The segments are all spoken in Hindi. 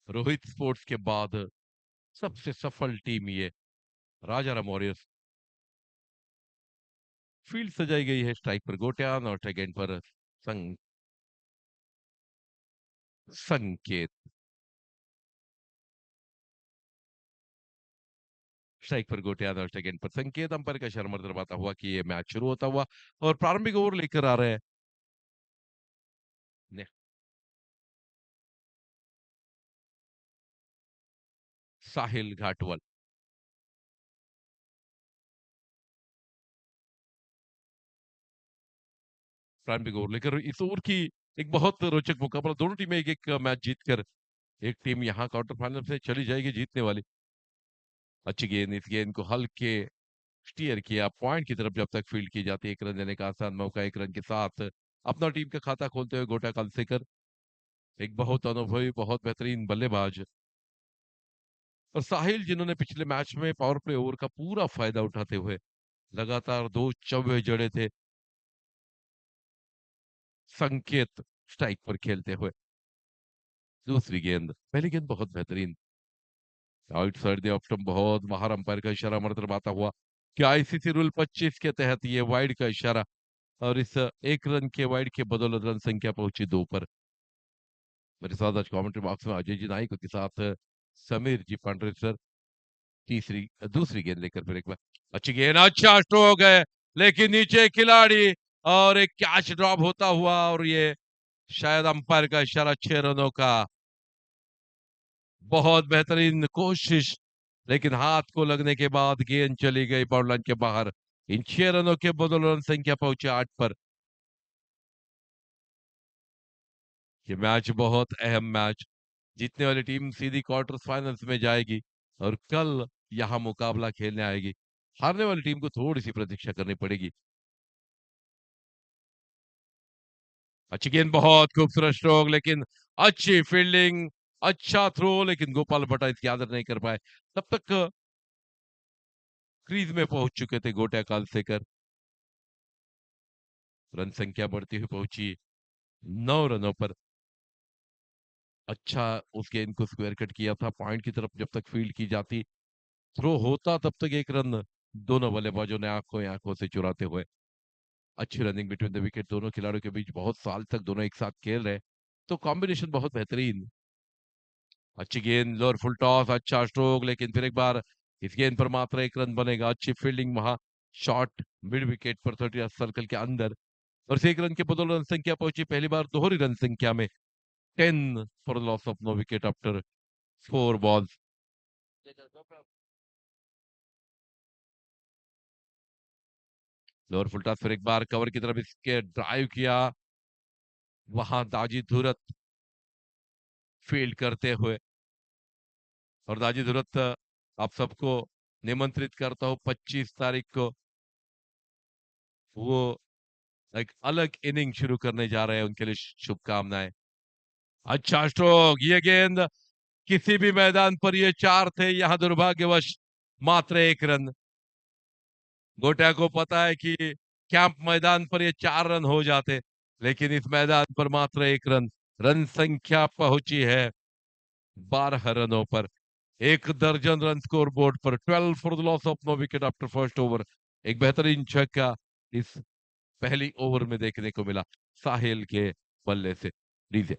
रोहित स्पोर्ट्स के बाद सबसे सफल टीम ये राजाराम वॉरियर्स। फील्ड सजाई गई है स्ट्राइक पर गोट्यान और सेकंड पर सं, संकेत। स्ट्राइक पर गोट्यान और सेकंड पर संकेत। अंपायर का इशारा दरबाता हुआ कि ये मैच शुरू होता हुआ और प्रारंभिक ओवर लेकर आ रहे हैं साहिल घाटवल। प्रारंभिक ओवर लेकर इस ओवर की एक बहुत रोचक मुकाबला, दोनों टीमें एक एक मैच जीतकर एक टीम यहाँ क्वार्टर फाइनल से चली जाएगी जीतने वाली। अच्छी गेंद, इस गेंद को हल्के स्टीयर किया पॉइंट की तरफ, जब तक फील्ड की जाती है एक रन देने का आसान मौका। एक रन के साथ अपना टीम का खाता खोलते हुए गोटा कलसेकर, एक बहुत अनुभवी बहुत बेहतरीन बल्लेबाज। और साहिल जिन्होंने पिछले मैच में पावर प्ले ओवर का पूरा फायदा उठाते हुए लगातार दो चौवे जड़े थे। संकेत स्ट्राइक पर खेलते हुए दूसरी गेंद, पहली गेंद बहुत बेहतरीन आउटसाइड द ऑप्शन, बहुत बाहर। अंपायर का इशारा मरतरबाता हुआ कि आईसीसी रूल 25 के तहत ये वाइड का इशारा, और इस एक रन के वाइड के बदौलत रन संख्या पहुंची 2 पर। मेरे साथ आज कमेंट्री बॉक्स में अजय जी नाइक के साथ समीर जी पांडरे सर। तीसरी दूसरी गेंद लेकर फिर एक बार अच्छी गेंद, अच्छा स्ट्रोक है लेकिन नीचे खिलाड़ी, और एक कैच ड्रॉप होता हुआ, और ये शायद अंपायर का इशारा 6 रनों का। बहुत बेहतरीन कोशिश, लेकिन हाथ को लगने के बाद गेंद चली गई बाउंड लाइन के बाहर। इन 6 रनों के बदौलत रन संख्या पहुंचे 8 पर। ये मैच बहुत अहम मैच, जीतने वाली टीम सीधी क्वार्टर फाइनल्स में जाएगी और कल यहां मुकाबला खेलने आएगी। हारने वाली टीम को थोड़ी सी प्रतीक्षा करनी पड़ेगी। अच्छी गेंद, बहुत खूबसूरत स्ट्रोक, लेकिन अच्छी फील्डिंग, अच्छा थ्रो, लेकिन गोपाल भट्टा इसकी आदर नहीं कर पाए। तब तक क्रीज में पहुंच चुके थे गोटिया कालसेकर। रन संख्या बढ़ती हुई पहुंची 9 रनों पर। अच्छा उस गेंद को स्क्वायर कट किया था पॉइंट की तरफ, जब तक फील्ड की जाती थ्रो होता तब तक एक रन दोनों बल्लेबाजों ने आंखों आंखों से चुराते हुए। अच्छी रनिंग बिटवीन द विकेट, दोनों खिलाड़ियों के बीच बहुत साल तक दोनों एक साथ खेल रहे, तो कॉम्बिनेशन बहुत बेहतरीन। अच्छी गेंद, लोअर फुल टॉस, अच्छा स्ट्रोक, लेकिन फिर एक बार इस गेंद पर मात्र एक रन बनेगा। अच्छी फील्डिंग वहां, शॉट मिड विकेट पर 30 सर्कल के अंदर, और इस एक रन के बदौलत रन संख्या पहुंची पहली बार दोहरी रन संख्या में 10 for loss of no wicket after 4 balls. Lower full toss फिर एक बार कवर की तरफ इसके ड्राइव किया, वहां दाजी धुरत फील्ड करते हुए। और दाजी धुरत आप सबको निमंत्रित करता हूं 25 तारीख को, वो एक अलग इनिंग शुरू करने जा रहे हैं, उनके लिए शुभकामनाएं। अच्छा स्ट्रोक, ये गेंद किसी भी मैदान पर ये 4 थे, यहां दुर्भाग्यवश मात्र एक रन। गोटिया को पता है कि कैंप मैदान पर ये 4 रन हो जाते, लेकिन इस मैदान पर मात्र एक रन। रन संख्या पहुंची है 12 रनों पर। एक दर्जन रन स्कोर बोर्ड पर, 12 for the loss of no wicket after first over. एक बेहतरीन छक्का इस पहली ओवर में देखने को मिला साहिल के बल्ले से। लीजिए।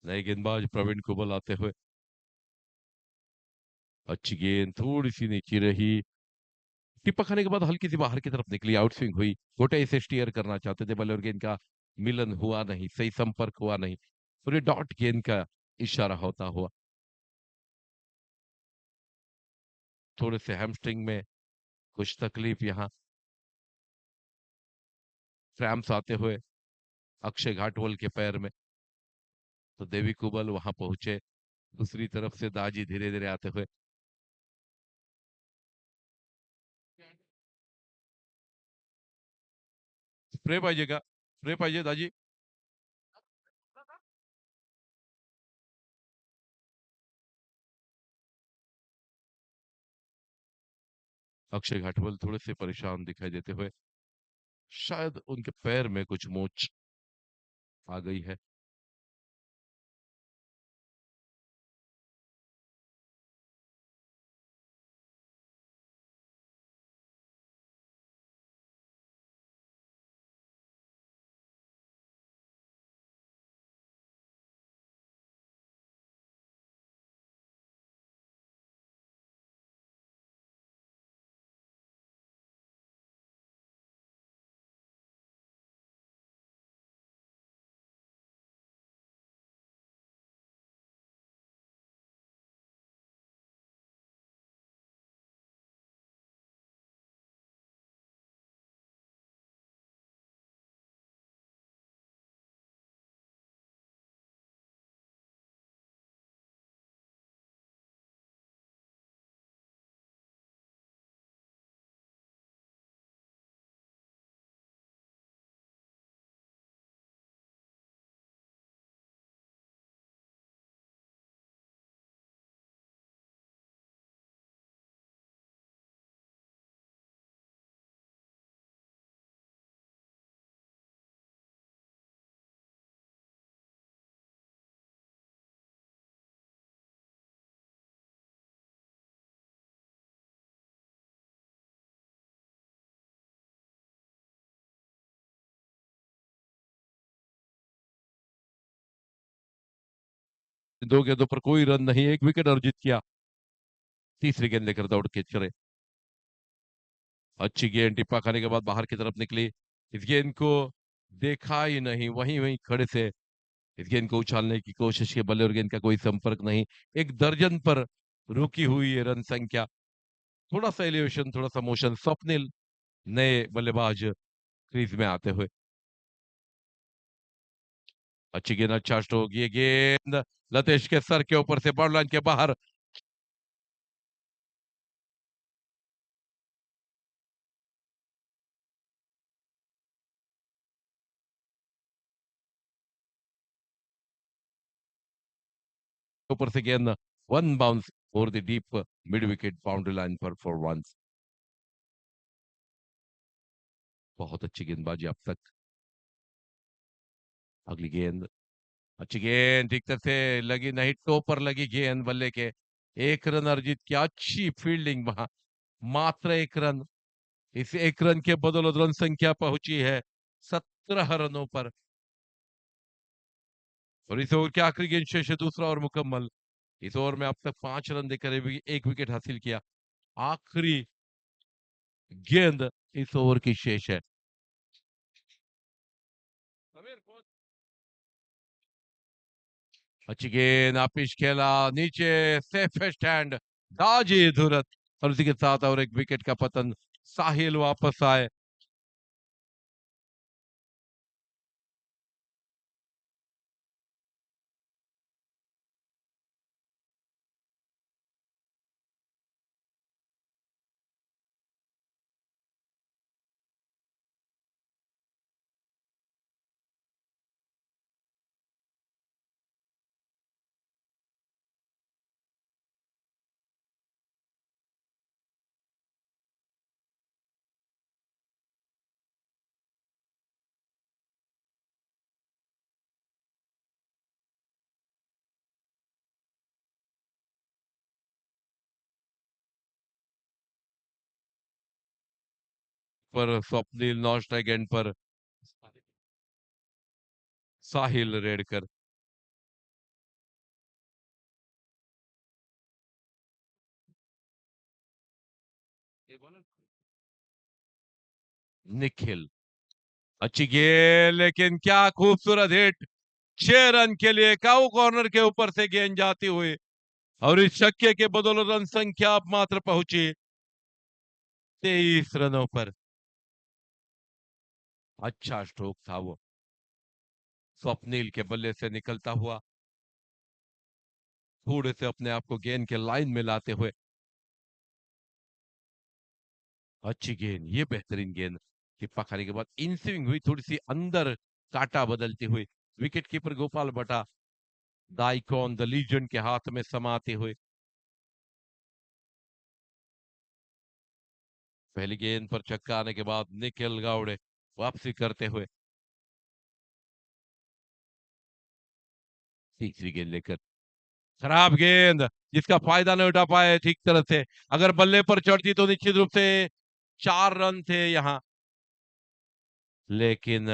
नए गेंदबाज प्रवीण को बुलाते हुए, अच्छी गेंद थोड़ी सी नीचे रही, टिप्पा खाने के बाद हल्की सी बाहर की तरफ निकली, आउट स्विंग हुई। गोटे इसे स्टीयर करना चाहते थे, बल्ले और गेंद का मिलन हुआ नहीं, सही संपर्क हुआ नहीं, और ये डॉट गेंद का इशारा होता हुआ। थोड़े से हैमस्ट्रिंग में कुछ तकलीफ, यहाँ क्रैम्प्स आते हुए अक्षय घाटवल के पैर में, तो देवी कुबल वहां पहुंचे। दूसरी तरफ से दाजी धीरे धीरे आते हुए, स्प्रे पाहिजे का? स्प्रे पाहिजे दाजी? अक्षय घाटवल थोड़े से परेशान दिखाई देते हुए, शायद उनके पैर में कुछ मोच आ गई है। दो गेंदों पर कोई रन नहीं, एक विकेट अर्जित किया। तीसरी गेंद लेकर दौड़ के चले। अच्छी गेंद टिप्पा खाने के बाद बाहर की तरफ निकली। इस गेंद को देखा ही नहीं, वहीं वहीं खड़े से इस गेंद को उछालने की कोशिश की, बल्ले और गेंद का कोई संपर्क नहीं। एक दर्जन पर रुकी हुई है रन संख्या। थोड़ा सा एलिवेशन, थोड़ा सा मोशन, स्वप्निल नए बल्लेबाज क्रीज में आते हुए। अच्छी गेंद, अच्छा स्ट्रोक, ये गेंद लतेश के सर के ऊपर से बॉर्डर लाइन के बाहर। ऊपर से गेंद one bounce over the deep mid wicket boundary line पर फॉर वंस। बहुत अच्छी गेंदबाजी अब तक। अगली गेंद, अच्छी गेंद, ठीक तरह से लगी नहीं, टो पर लगी गेंद बल्ले के। एक रन अर्जित किया, अच्छी फील्डिंग वहां, मात्र एक रन। इस एक रन के बदौलत रन संख्या पहुंची है 17 रनों पर। और इस ओवर के आखिरी गेंद शेष है, दूसरा ओवर मुकम्मल। इस ओवर में अब तक 5 रन देकर एक विकेट हासिल किया। आखिरी गेंद इस ओवर की शेष है। अच्छी गेंद, आपिश खेला नीचे, सेफेस्ट हैंड दाजी धुरत। और उसी के साथ और एक विकेट का पतन। साहिल वापस आए। पर स्वप्निल नॉन स्ट्राइक एंड पर साहिल रेडकर। निखिल, अच्छी गेंद, लेकिन क्या खूबसूरत हिट। 6 रन के लिए काउ कॉर्नर के ऊपर से गेंद जाती हुई। और इस छक्के के बदौलत रन संख्या अब मात्र पहुंची 23 रनों पर। अच्छा स्ट्रोक था वो, स्वप्निल के बल्ले से निकलता हुआ, थोड़े से अपने आप को गेंद के लाइन में लाते हुए। अच्छी गेंद, ये बेहतरीन गेंद टिप्पा खाने के बाद इन स्विंग हुई, थोड़ी सी अंदर काटा बदलती हुई। विकेट कीपर गोपाल भट्टा द आइकॉन, द लीजेंड के हाथ में समाते हुए। पहली गेंद पर छक्का आने के बाद निखिल गावड़े वापसी करते हुए तीसरी गेंद लेकर, खराब गेंद जिसका फायदा नहीं उठा पाए ठीक तरह से। अगर बल्ले पर चढ़ती तो निश्चित रूप से 4 रन थे यहाँ, लेकिन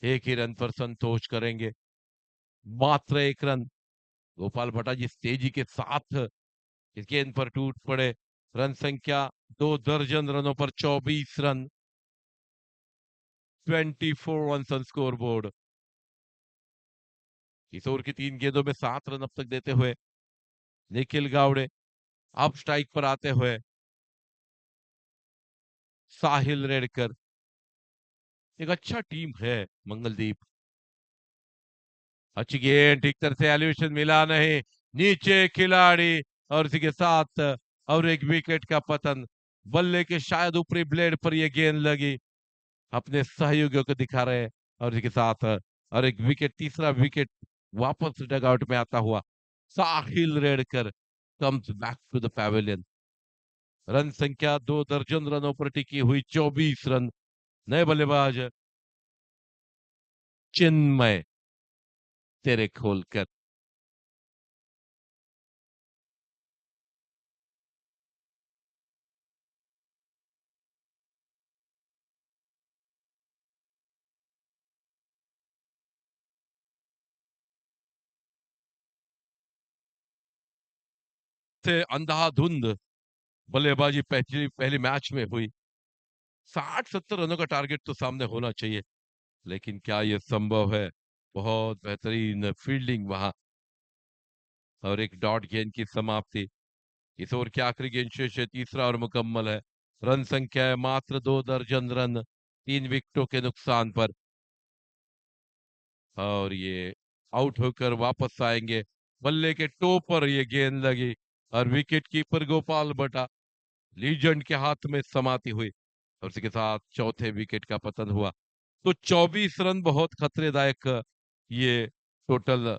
एक ही रन पर संतोष करेंगे, मात्र 1 रन। गोपाल भट्टा जिस तेजी के साथ इस गेंद पर टूट पड़े, रन संख्या 2 दर्जन रनों पर 24 run, 24 run on score board. इस ओवर की 3 गेंदों में 7 रन अब तक देते हुए निखिल गावड़े अब स्ट्राइक पर आते हुए साहिल रेडकर। एक अच्छा टीम है मंगलदीप। अच्छी गेंद, ठीक तरह से एलिवेशन मिला नहीं, नीचे खिलाड़ी और इसी के साथ और एक विकेट का पतन। बल्ले के शायद ऊपरी ब्लेड पर यह गेंद लगी, अपने सहयोगियों को दिखा रहे हैं। और इसी के साथ और एक विकेट, तीसरा विकेट वापस डगआउट में आता हुआ Sahil Redkar comes back to the pavilion. Run संख्या 2 दर्जन रनों पर टिकी हुई 24 रन। नए बल्लेबाज चिन्मय तेरे खोलकर। से अंधाधुंध बल्लेबाजी पहली पहली मैच में हुई। 60-70 रनों का टारगेट तो सामने होना चाहिए, लेकिन क्या यह संभव है? बहुत बेहतरीन फील्डिंग वहां, और एक डॉट गेंद की समाप्ति। इस ओवर की आखिरी गेंद शेष है, तीसरा और मुकम्मल है। रन संख्या है मात्र 2 दर्जन रन, 3 विकेटों के नुकसान पर। और ये आउट होकर वापस आएंगे। बल्ले के टो पर ये गेंद लगी और विकेट कीपर गोपाल भट्टा लीजेंड के हाथ में समाती हुई, और इसके साथ चौथे विकेट का पतन हुआ। तो 24 रन बहुत खतरेदायक ये टोटल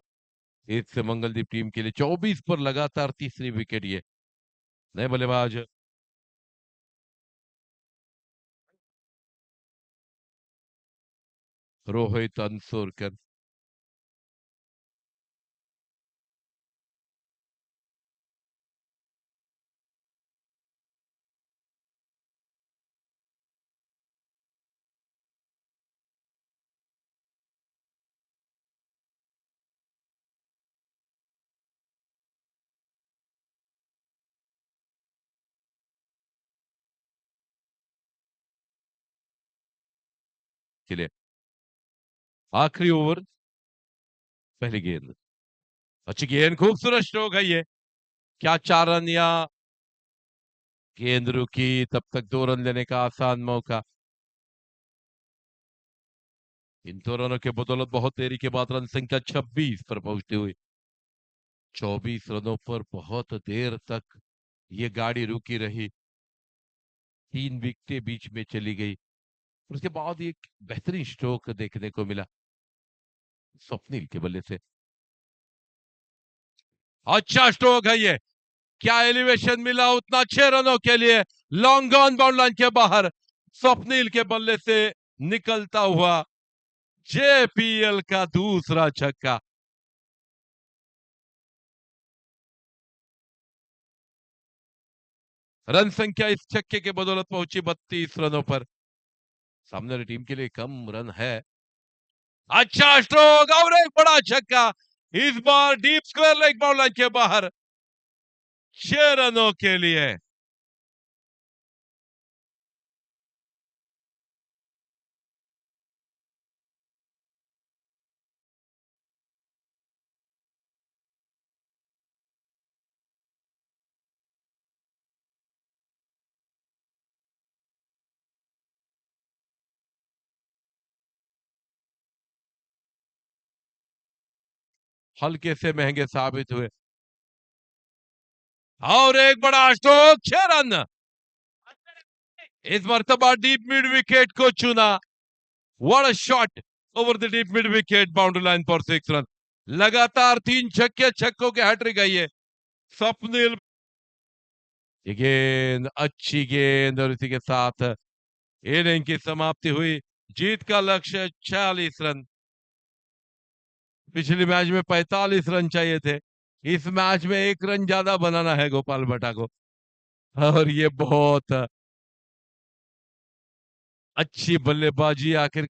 इस मंगलदीप टीम के लिए। 24 पर लगातार तीसरी विकेट ये। नए बल्लेबाज रोहित अंसोरकर। के लिए आखिरी ओवर, पहली गेंद, अच्छी गेंद, खूबसूरत स्ट्रोक है ये। क्या 4 रन, या गेंद रुकी, तब तक 2 रन लेने का आसान मौका। इन 2 रनों के बदौलत बहुत देरी के बाद रन संख्या 26 पर पहुंचती हुई। 24 रनों पर बहुत देर तक ये गाड़ी रुकी रही, 3 विकेटें बीच में चली गई। उसके बाद एक बेहतरीन स्ट्रोक देखने को मिला स्वप्निल के बल्ले से। अच्छा स्ट्रोक है ये, क्या एलिवेशन मिला उतना 6 रनों के लिए। लॉन्ग ऑन बाउंड लाइन के बाहर स्वप्निल के बल्ले से निकलता हुआ जेपीएल का दूसरा छक्का। रन संख्या इस छक्के के बदौलत पहुंची 32 रनों पर। सामने वाली टीम के लिए कम रन है। अच्छा स्ट्रोक और एक बड़ा छक्का, इस बार deep square leg bound line के बाहर 6 रनों के लिए। हल्के से महंगे साबित हुए। और एक बड़ा स्ट्रोक, 6 रन। इस मर्तबा डीप मिड विकेट को चुना। What a shot over the deep mid wicket, boundary line पर 6 रन। लगातार 3 छक्के, छक्कों के हैट्रिक है ये। स्वप्निल ये गेंद, अच्छी गेंद, और इसी के साथ इनिंग की समाप्ति हुई। जीत का लक्ष्य 46 रन। पिछले मैच में 45 रन चाहिए थे। इस मैच में 1 रन ज्यादा बनाना है गोपाल भट्टा को। और ये बहुत अच्छी बल्लेबाजी आखिर।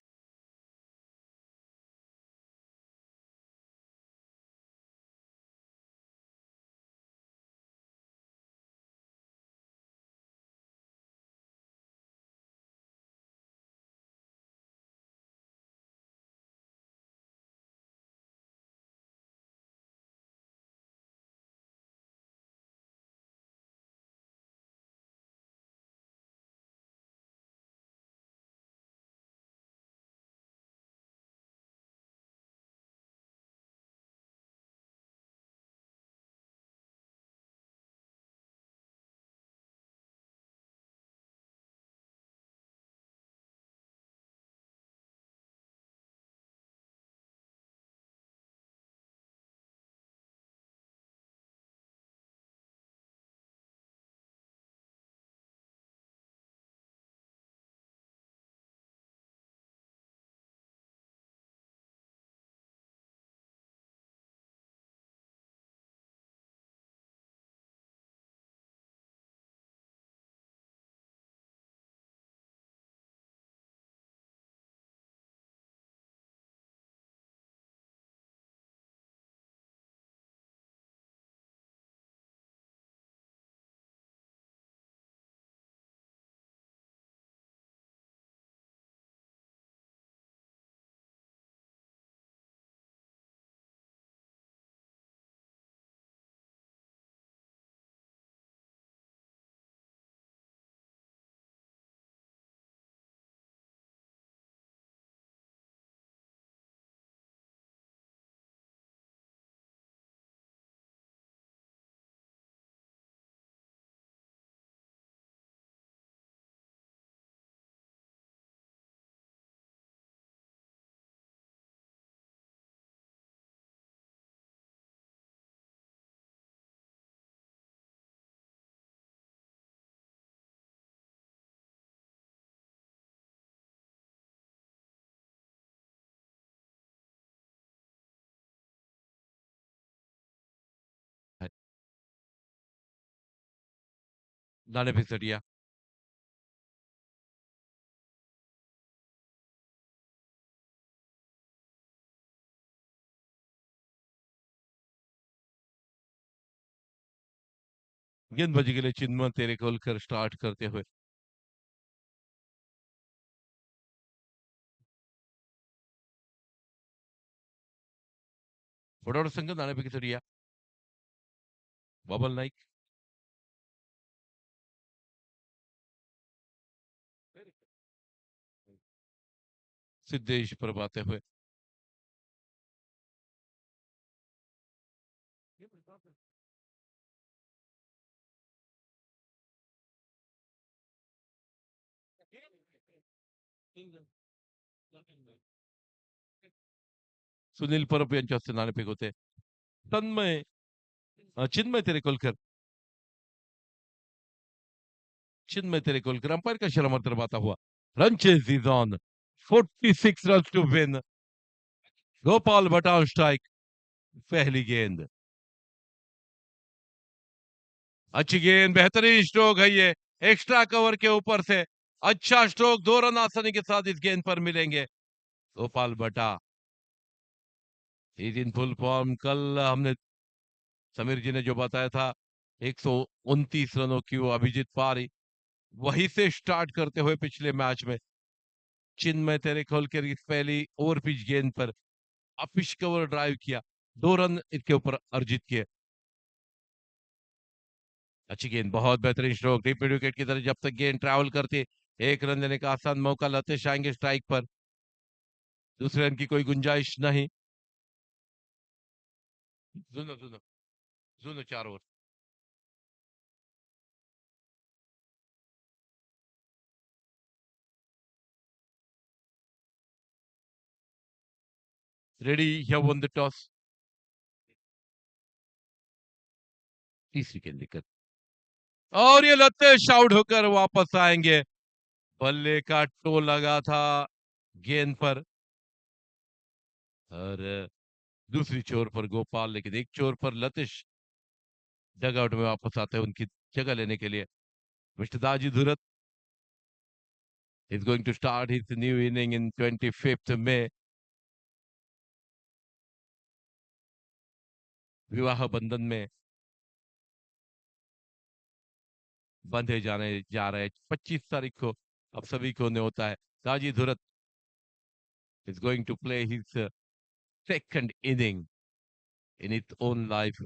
दाने पे सटिया। गेंदबाजी के लिए चिन्मय तेरेखोलकर स्टार्ट करते हुए। बड़ौर संघ दाने पे सटिया। बबल नाइक। सिद्धेश पर बाते हुए। सुनील परब यांच्या हस्ते नाणेफेक होते। तन्मय चिन्मय तेरेखोलकर। चिन्मय तेरेखोलकर अंपायर का इशारा मारकर बाता हुआ। Run chase is on. 46 run to win. Gopal Bhatta on strike. पहली गेंद, अच्छी गेंद, बेहतरीन स्ट्रोक है ये। एक्स्ट्रा कवर के ऊपर से अच्छा स्ट्रोक। 2 रन आसानी के साथ इस गेंद पर मिलेंगे। गोपाल भट्टा इज इन फुल फॉर्म। कल हमने समीर जी ने जो बताया था 129 रनों की वो अभिजीत पारी, वहीं से स्टार्ट करते हुए पिछले मैच में चिन्मय तेरेखोलकर की पहली ओवर पिच गेंद पर अपिश कवर ड्राइव किया। 2 रन इसके ऊपर अर्जित किए। अच्छी गेंद, बहुत बेहतरीन स्ट्रोक। डीप मिड विकेट की तरफ जब तक गेंद ट्रैवल करती, 1 रन देने का आसान मौका लतेश आएंगे स्ट्राइक पर। दूसरे रन की कोई गुंजाइश नहीं। सुनो सुनो सुनो, 4 over. Ready have one the toss. तीसरी गेंद लेकर और ये लतेश आउट होकर वापस आएंगे। बल्ले का टो लगा था गेंद पर, और दूसरी छोर पर गोपाल, लेकिन एक छोर पर लतिश डगआउट में वापस आते हैं उनकी जगह लेने के लिए। Mister Daji Dhurat is going to start his new inning in 25th May. विवाह बंधन में बंधे जाने जा रहे 25 तारीख को अब सभी को न्योता है। दाजी Dhurat is going to play his second inning in its own life.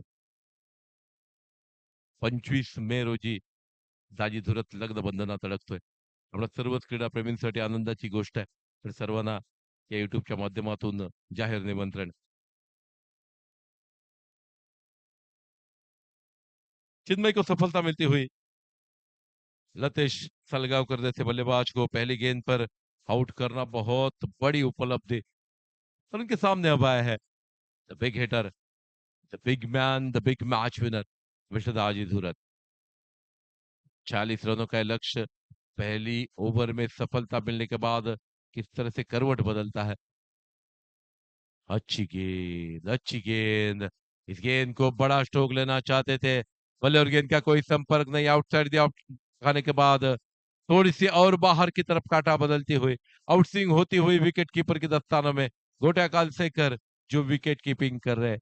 25 मे रोजी दाजी धुरत लग्न बंधनात अडकतोय. आपल्या सर्वच क्रीडा प्रेमींसाठी आनंदाची गोष्ट आहे. तर सर्वांना या युट्यूबच्या माध्यमातून जाहीर निमंत्रण. चिन्मय को सफलता मिलती हुई, लतेश सलगावकर जैसे बल्लेबाज को पहली गेंद पर आउट करना बहुत बड़ी उपलब्धि, और उनके सामने अब आया है the big hitter, the big man, the big match winner mister Daji Dhurat. 40 रनों का लक्ष्य पहली ओवर में सफलता मिलने के बाद किस तरह से करवट बदलता है. अच्छी गेंद, अच्छी गेंद. इस गेंद को बड़ा स्ट्रोक लेना चाहते थे, बल्ले और गेंद का कोई संपर्क नहीं. आउटसाइड द आउट खाने के बाद थोड़ी सी और बाहर की तरफ काटा बदलती हुई आउट स्विंग होती हुई विकेट कीपर के दस्तानों में गोटा कालसेकर जो विकेट कीपिंग कर रहे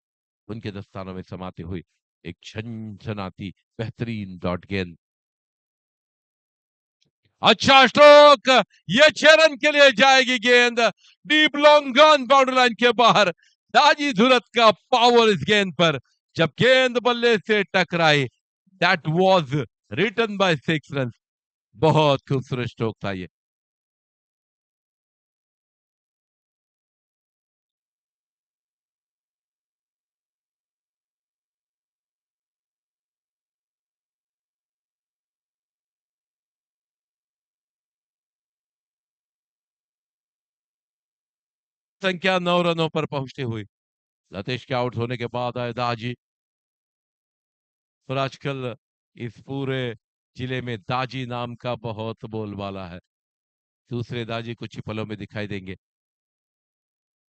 उनके दस्तानों में समाती हुई एक झनझनाती बेहतरीन डॉट गेंद. अच्छा स्ट्रोक, ये 6 रन के लिए जाएगी गेंद, deep long gun boundary line के बाहर. दाजी धुरत का पावर इस गेंद पर, जब गेंद बल्ले से टकराई, that was return by 6 run. बहुत खूबसूरत स्ट्रोक था ये. संख्या 9 रनों पर पहुंचती हुई लतेश के आउट होने के बाद आए दाजी, और आजकल इस पूरे जिले में दाजी नाम का बहुत बोलबाला है. दूसरे दाजी कुछ ही पलों में दिखाई देंगे.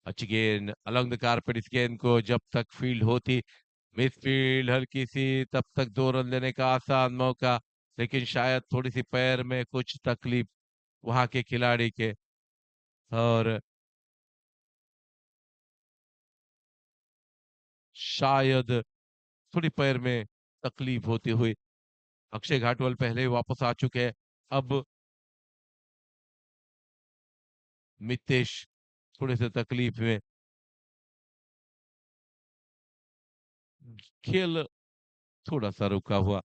अच्छी गेंद अलॉन्ग द कारपेट. इस गेंद को जब तक फील्ड होती, मिस फील्ड हल्की सी, तब तक 2 रन लेने का आसान मौका, लेकिन शायद थोड़ी सी पैर में कुछ तकलीफ वहां के खिलाड़ी के, और शायद थोड़ी पैर में तकलीफ होती हुई अक्षय घाटवल पहले ही वापस आ चुके हैं. अब मितेश थोड़े से तकलीफ में, खेल थोड़ा सा रुका हुआ.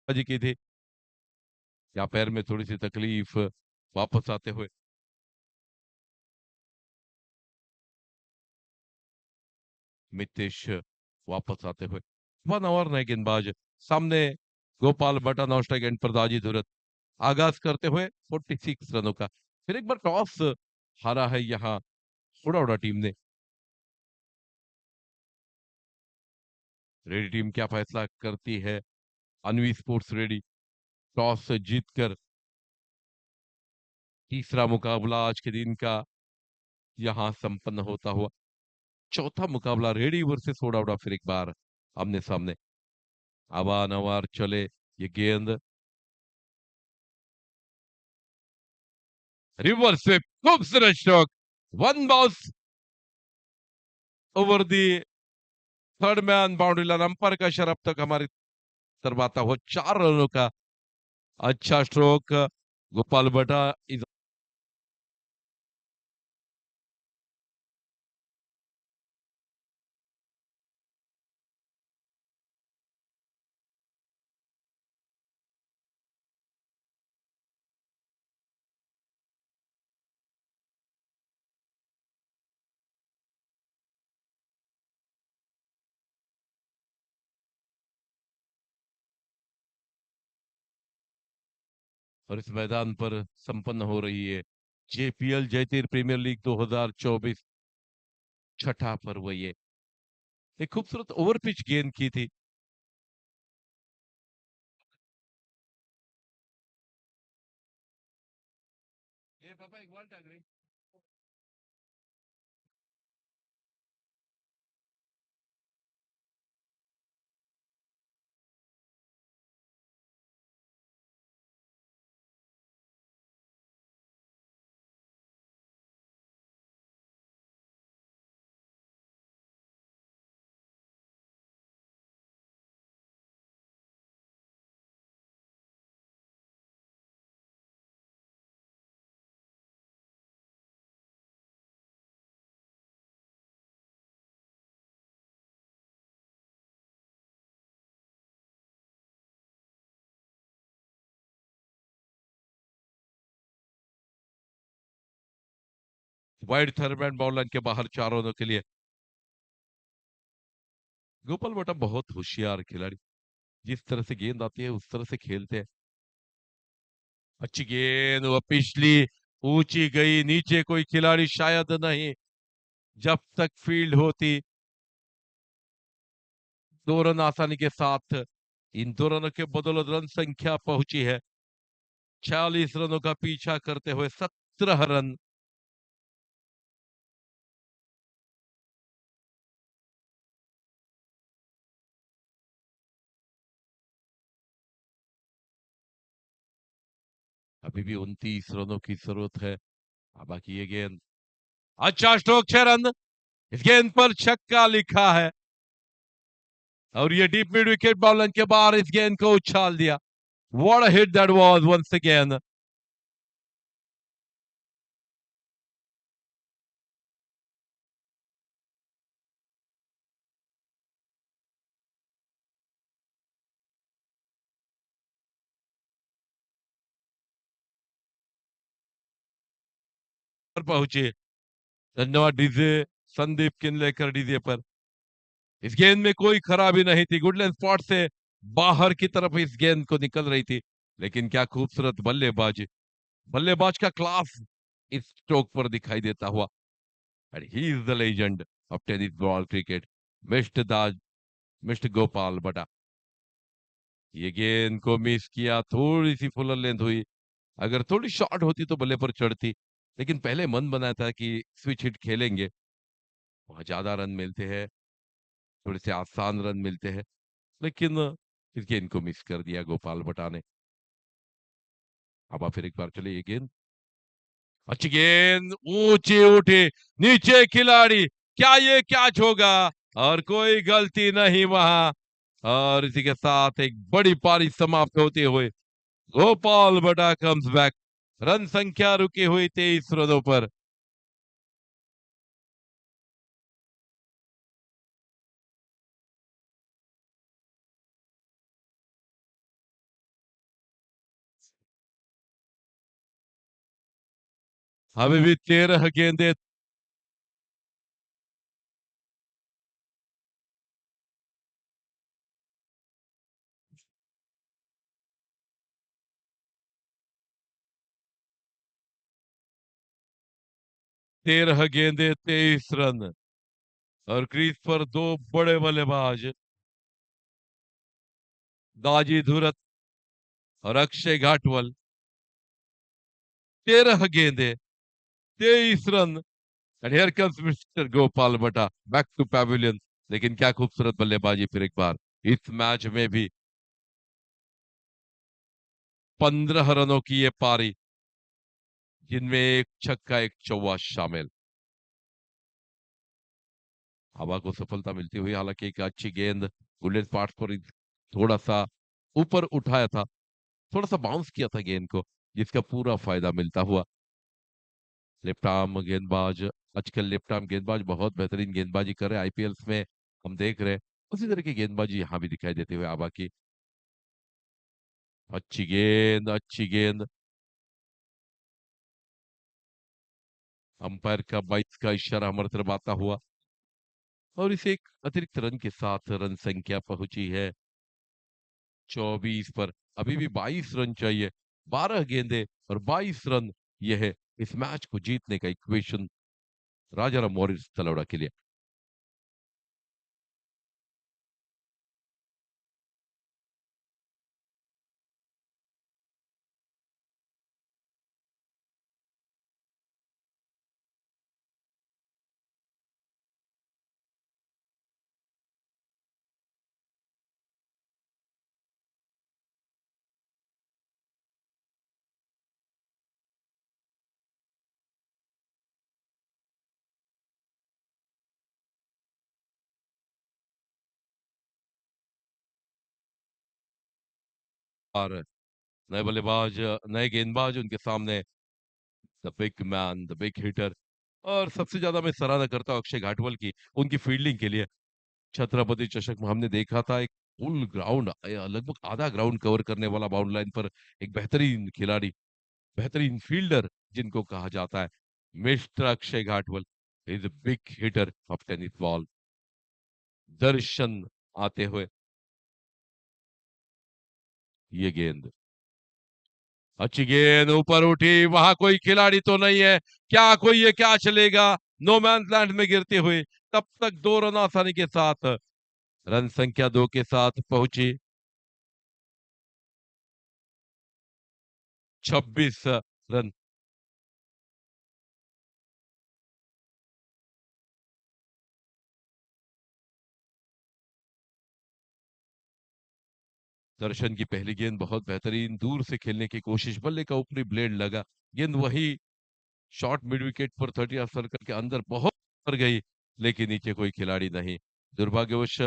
जी की थी या पैर में थोड़ी सी तकलीफ, वापस आते हुए मितेश वापस आते हुए 1 ओवर नए गेंदबाज सामने. गोपाल बटन और स्ट्राइक एंड पर दाजी धुरत आगाज करते हुए 46 रनों का. फिर एक बार टॉस हारा है यहाँ उड़ा उड़ा टीम ने. रेडी टीम क्या फैसला करती है? अनवी स्पोर्ट्स रेडी टॉस जीतकर तीसरा मुकाबला आज के दिन का यहां संपन्न होता हुआ। चौथा मुकाबला रेडी वर्सेस सोडा उडा फिर एक बार आमने सामने। आवानवार चले ये गेंद, रिवर्स स्विप, खूबसूरत stroke, one bounce over the third man boundary line. Umpire का इशारा अब तक हमारी तरफ आता हुआ 4 रनों का अच्छा स्ट्रोक। गोपाल बटा इस और इस मैदान पर संपन्न हो रही है जेपीएल जयतीर प्रीमियर लीग 2024 छठा पर्व। ये एक खूबसूरत ओवर पिच गेंद की थी। ये पापा एक बॉल टक रही। वाइड थर्ड बॉल लाइन के बाहर 4 रनों के लिए। गोपाल बटा बहुत होशियार खिलाड़ी, जिस तरह से गेंद आती है उस तरह से खेलते हैं। अच्छी गेंद, वह पिछली ऊंची गई, नीचे कोई खिलाड़ी शायद नहीं। जब तक फील्ड होती 2 रन आसानी के साथ। इन 2 रनों के बदौलत रन संख्या पहुंची है 46 रनों का पीछा करते हुए 17 रन। अभी भी 29 रनों की जरूरत है। अब बाकी ये गेंद, अच्छा स्ट्रोक, 6 रन। इस गेंद पर छक्का लिखा है और ये डीप मिड विकेट बॉलर के बाहर इस गेंद को उछाल दिया। What a hit that was once again. पर पहुंचे, धन्यवाद डीजे संदीप किनलेकर डीजे पर। इस गेंद में कोई खराबी नहीं थी, गुडलैंड स्पॉट से बाहर की तरफ इस गेंद को निकल रही थी। लेकिन क्या खूबसूरत बल्लेबाजी, बल्लेबाज का क्लास इस स्ट्रोक पर दिखाई देता हुआ। And he is the legend of tennis ball cricket, mister दाज, मिस्टर गोपाल बटा। ये गेंद को मिस किया, थोड़ी सी फुलर लेंथ हुई। अगर थोड़ी शॉर्ट होती तो बल्ले पर चढ़ती, लेकिन पहले मन बनाया था कि स्विच हिट खेलेंगे, वहां ज्यादा रन मिलते हैं, थोड़े से आसान रन मिलते हैं। लेकिन इस गेंद को मिस कर दिया गोपाल भट्टा ने। अब आप फिर एक बार चले, ये गेंद, अच्छी गेंद, ऊंची उठी, नीचे खिलाड़ी, क्या ये कैच होगा? और कोई गलती नहीं वहां। और इसी के साथ एक बड़ी पारी समाप्त होते हुए गोपाल भट्टा कम्स बैक। रन संख्या रुकी हुई 23 रनों पर। अभी भी 13 गेंदे, 13 गेंदे 23 रन। और क्रीज पर दो बड़े बल्लेबाज, दाजी धुरत और अक्षय घाटवल, 13 गेंदे, 23 run. And here comes mister Gopal बटा बैक टू पैविलियन। लेकिन क्या खूबसूरत बल्लेबाजी फिर एक बार इस मैच में भी। 15 रनों की ये पारी, जिनमें एक छक्का एक चौवा शामिल। हवा को सफलता मिलती हुई, हालांकि एक अच्छी गेंद गुलेज पार्ट पर थोड़ा सा ऊपर उठाया था, थोड़ा सा बाउंस किया था गेंद को, जिसका पूरा फायदा मिलता हुआ। लेफ्ट आर्म गेंदबाज, आजकल लेफ्ट आर्म गेंदबाज बहुत बेहतरीन गेंदबाजी कर रहे हैं आईपीएल्स में, हम देख रहे हैं। उसी तरह की गेंदबाजी यहाँ भी दिखाई देते हुए आबा की। अच्छी गेंद, अच्छी गेंद। अंपायर का 22 का इशारा हमारी तरफ आता हुआ, और इसे एक अतिरिक्त रन के साथ रन संख्या पहुंची है 24 पर। अभी भी 22 रन चाहिए, 12 गेंदे और 22 रन। यह है इस मैच को जीतने का इक्वेशन राजाराम मॉरिस तलौड़ा के लिए। और नए बल्लेबाज, नए गेंदबाज उनके सामने, the big man, the big hitter. और सबसे ज्यादा मैं सराहना करता हूँ अक्षय घाटवल की, उनकी फील्डिंग के लिए। छत्रपति चषक में हमने देखा था एक फुल ग्राउंड, लगभग आधा ग्राउंड कवर करने वाला बाउंड लाइन पर एक बेहतरीन खिलाड़ी, बेहतरीन फील्डर जिनको कहा जाता है, mister Akshay Ghatwal is big hitter of tennis ball. Darshan आते हुए ये गेंद, अच्छी गेंद ऊपर उठी, वहां कोई खिलाड़ी तो नहीं है, क्या कोई है, क्या चलेगा, नो मैन लैंड में गिरती हुई। तब तक 2 रन आसानी के साथ, रन संख्या 2 के साथ पहुंची 26 रन। दर्शन की पहली गेंद बहुत बेहतरीन, दूर से खेलने की कोशिश, बल्ले का ऊपरी ब्लेड लगा, गेंद वही शॉर्ट मिड विकेट पर 30 सर्कल के अंदर बहुत पर गई, लेकिन नीचे कोई खिलाड़ी नहीं। दुर्भाग्यवश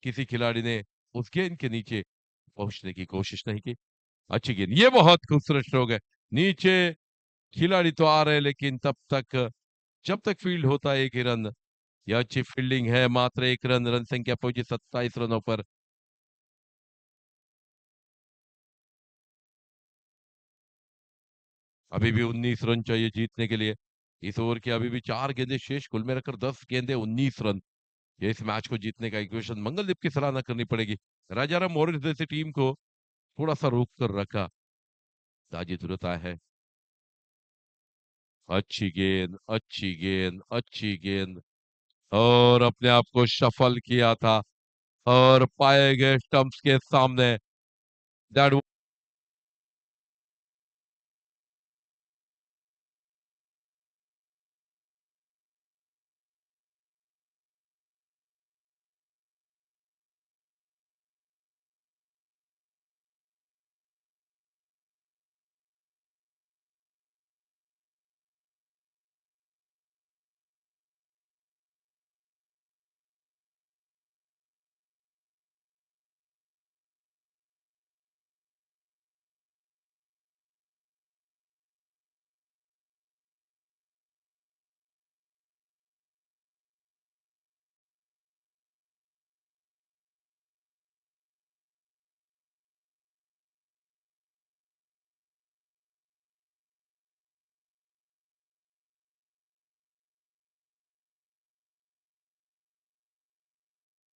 किसी खिलाड़ी ने उस गेंद के नीचे पहुंचने की कोशिश नहीं की। अच्छी गेंद, ये बहुत खूबसूरत स्ट्रोक है। नीचे खिलाड़ी तो आ रहे हैं, लेकिन तब तक, जब तक फील्ड होता है एक ही रन। यह अच्छी फील्डिंग है, मात्र एक रन, रन संख्या पहुंची 27 रनों पर। अभी भी 19 रन चाहिए जीतने के लिए। इस ओवर की अभी भी 4 गेंदें शेष, कुल मिलाकर 10 गेंदें, 19 रन। ये इस मैच को जीतने का इक्वेशन। मंगलदीप की सराहना करनी पड़ेगी, राजाराम मॉरिस जैसी टीम को थोड़ा सा रोक कर रखा। ताजी जरूरत है। अच्छी गेंद, अच्छी गेंद, अच्छी गेंद, और अपने आप को शफल किया था, और पाए गए स्टंप्स के सामने। दैट,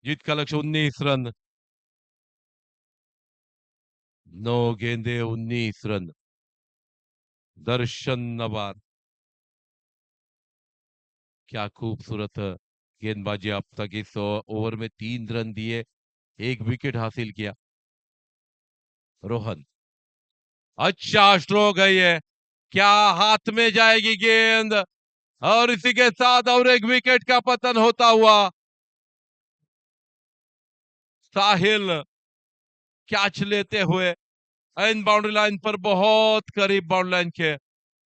जीत का लक्ष्य 19 रन। 9 गेंदे, 19 रन। दर्शन नवार, क्या खूबसूरत गेंदबाजी। अब तक इस ओवर में 3 रन दिए, एक विकेट हासिल किया रोहन। अच्छा स्ट्रोक है ये, क्या हाथ में जाएगी गेंद, और इसी के साथ और एक विकेट का पतन होता हुआ। साहिल कैच लेते हुए एंड बाउंड्री लाइन पर बहुत करीब बाउंड्री लाइन के,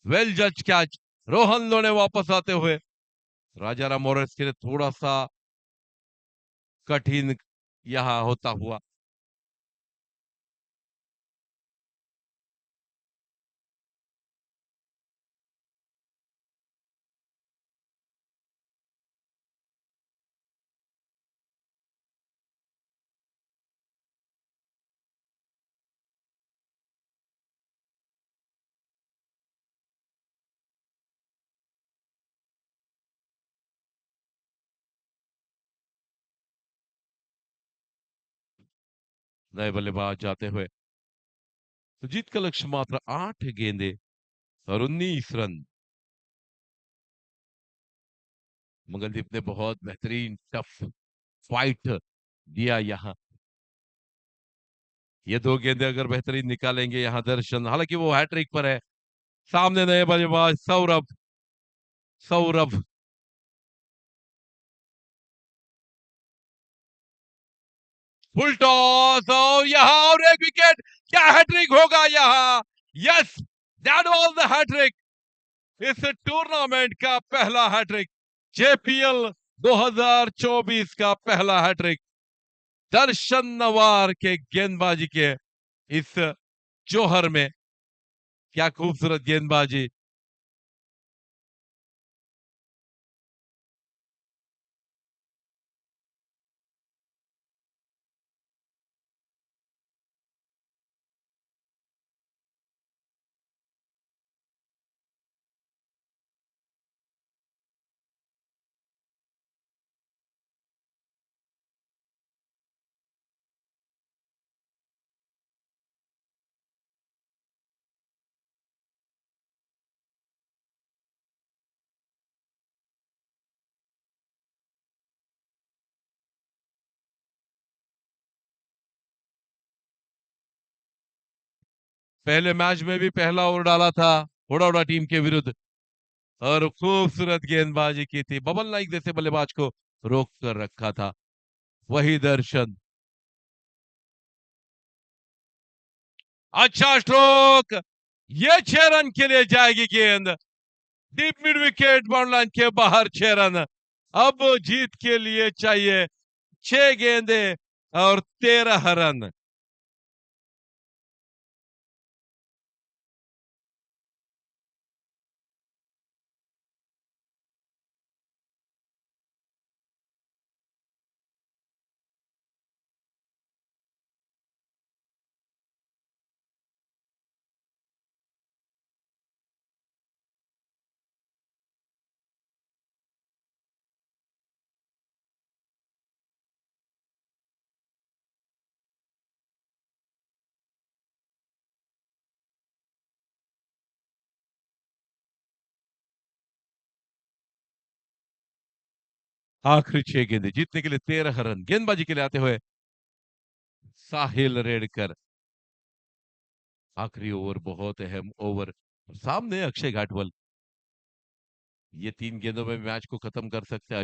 वेल जज कैच। रोहन लोने वापस आते हुए राजा राम मोरेस के लिए थोड़ा सा कठिन यहां होता हुआ। नए बल्लेबाज जाते हुए, तो जीत का लक्ष्य मात्र 8 गेंदे और 19 रन। मंगलदीप ने बहुत बेहतरीन टफ फाइट दिया यहाँ। ये 2 गेंदे अगर बेहतरीन निकालेंगे यहाँ दर्शन, हालांकि वो हैट्रिक पर है। सामने नए बल्लेबाज सौरभ। सौरभ फुल टॉस, और यहाँ और एक विकेट। क्या हैट्रिक होगा यहाँ? Yes, that was the hat-trick. इस टूर्नामेंट का पहला हैट्रिक, जेपीएल 2024 का पहला हैट्रिक दर्शन नवार के गेंदबाजी के इस जोहर में। क्या खूबसूरत गेंदबाजी। पहले मैच में भी पहला ओवर डाला था हुडा टीम के विरुद्ध, और खूबसूरत गेंदबाजी की थी। बबल नाइक जैसे बल्लेबाज को रोक कर रखा था। वही दर्शन। अच्छा स्ट्रोक, ये 6 रन के लिए जाएगी गेंद। Deep mid wicket, bound line के बाहर 6 रन। अब जीत के लिए चाहिए 6 गेंदे और 13 रन। आखिरी 6 गेंदे जीतने के लिए 13 रन गेंदबाजी के लिए आते हुए साहिल रेडकर। आखिरी ओवर बहुत अहम ओवर। सामने अक्षय घाटवल। ये 3 गेंदों में मैच को खत्म कर सकते हैं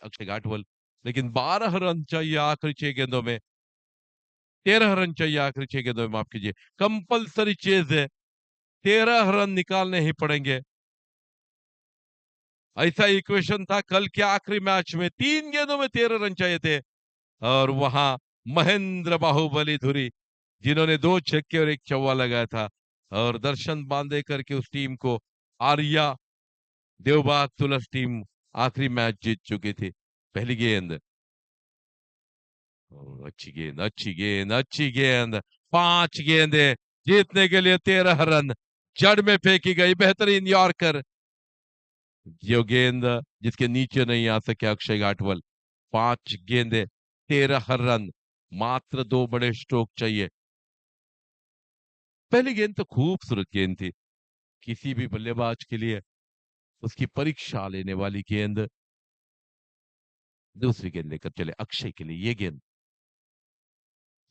अक्षय घाटवल। लेकिन 12 रन चाहिए आखिरी 6 गेंदों में। 13 रन चाहिए आखिरी 6 गेंदों में, माफ कीजिए। कंपलसरी चेज है, 13 रन निकालने ही पड़ेंगे। ऐसा इक्वेशन था कल के आखिरी मैच में, 3 गेंदों में 13 रन चाहिए थे। और वहां महेंद्र बाहुबली धुरी, जिन्होंने 2 छक्के और 1 चौवा लगाया था, और दर्शन बांदेकर की उस टीम को आर्या देवबाग तुलस टीम आखिरी मैच जीत चुकी थी। पहली गेंद, अच्छी गेंद, अच्छी गेंद, अच्छी गेंद। 5 गेंदे जीतने के लिए 13 रन। जड़ में फेंकी गई बेहतरीन यॉर्कर। जो गेंद जिसके नीचे नहीं आ सके अक्षय घाटवल। 5 गेंदे, 13 रन। मात्र 2 बड़े स्ट्रोक चाहिए। पहली गेंद तो खूबसूरत गेंद थी, किसी भी बल्लेबाज के लिए उसकी परीक्षा लेने वाली गेंद। दूसरी गेंद लेकर चले अक्षय के लिए ये गेंद।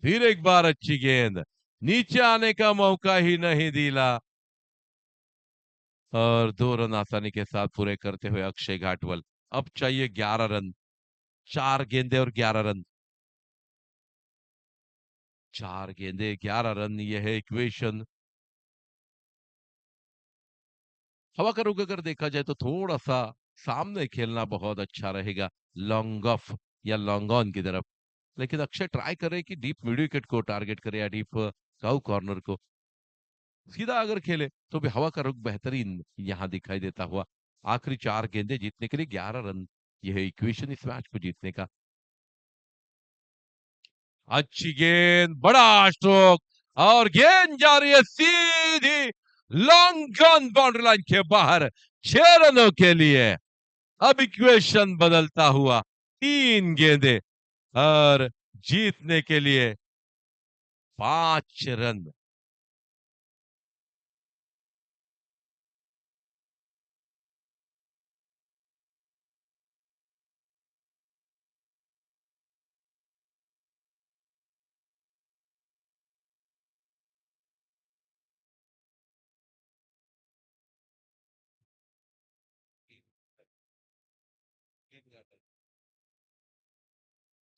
फिर एक बार अच्छी गेंद, नीचे आने का मौका ही नहीं दिला और 2 रन आसानी के साथ पूरे करते हुए अक्षय घाटवल। अब चाहिए 11 रन, 4 गेंदे और 11 रन। 4 गेंदे 11 रन, यह है इक्वेशन। हवा का रुख अगर देखा जाए तो थोड़ा सा सामने खेलना बहुत अच्छा रहेगा, लॉन्ग ऑफ या लॉन्ग ऑन की तरफ। लेकिन अक्षय ट्राई करे कि डीप मिड विकेट को टारगेट करे या डीप काउ कॉर्नर को। सीधा अगर खेले तो भी हवा का रुख बेहतरीन यहाँ दिखाई देता हुआ। आखिरी 4 गेंदे जीतने के लिए 11 रन, यह है इक्वेशन इस मैच को जीतने का। अच्छी गेंद, बड़ा स्ट्रोक और गेंद जा रही है सीधी लॉन्ग ऑन बाउंड्री लाइन के बाहर, 6 रनों के लिए। अब इक्वेशन बदलता हुआ, 3 गेंदे और जीतने के लिए 5 रन।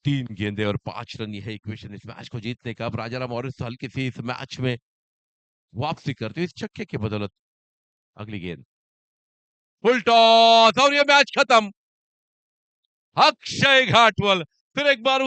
तीन गेंदे और 5 रन, यह इक्वेशन इस मैच को जीतने का। अब राजाराम मॉरिस हल्की सी इस मैच में वापसी करते हुए इस छक्के की बदौलत। अगली गेंद फुल टॉस और ये मैच खत्म। अक्षय घाटवल फिर एक बार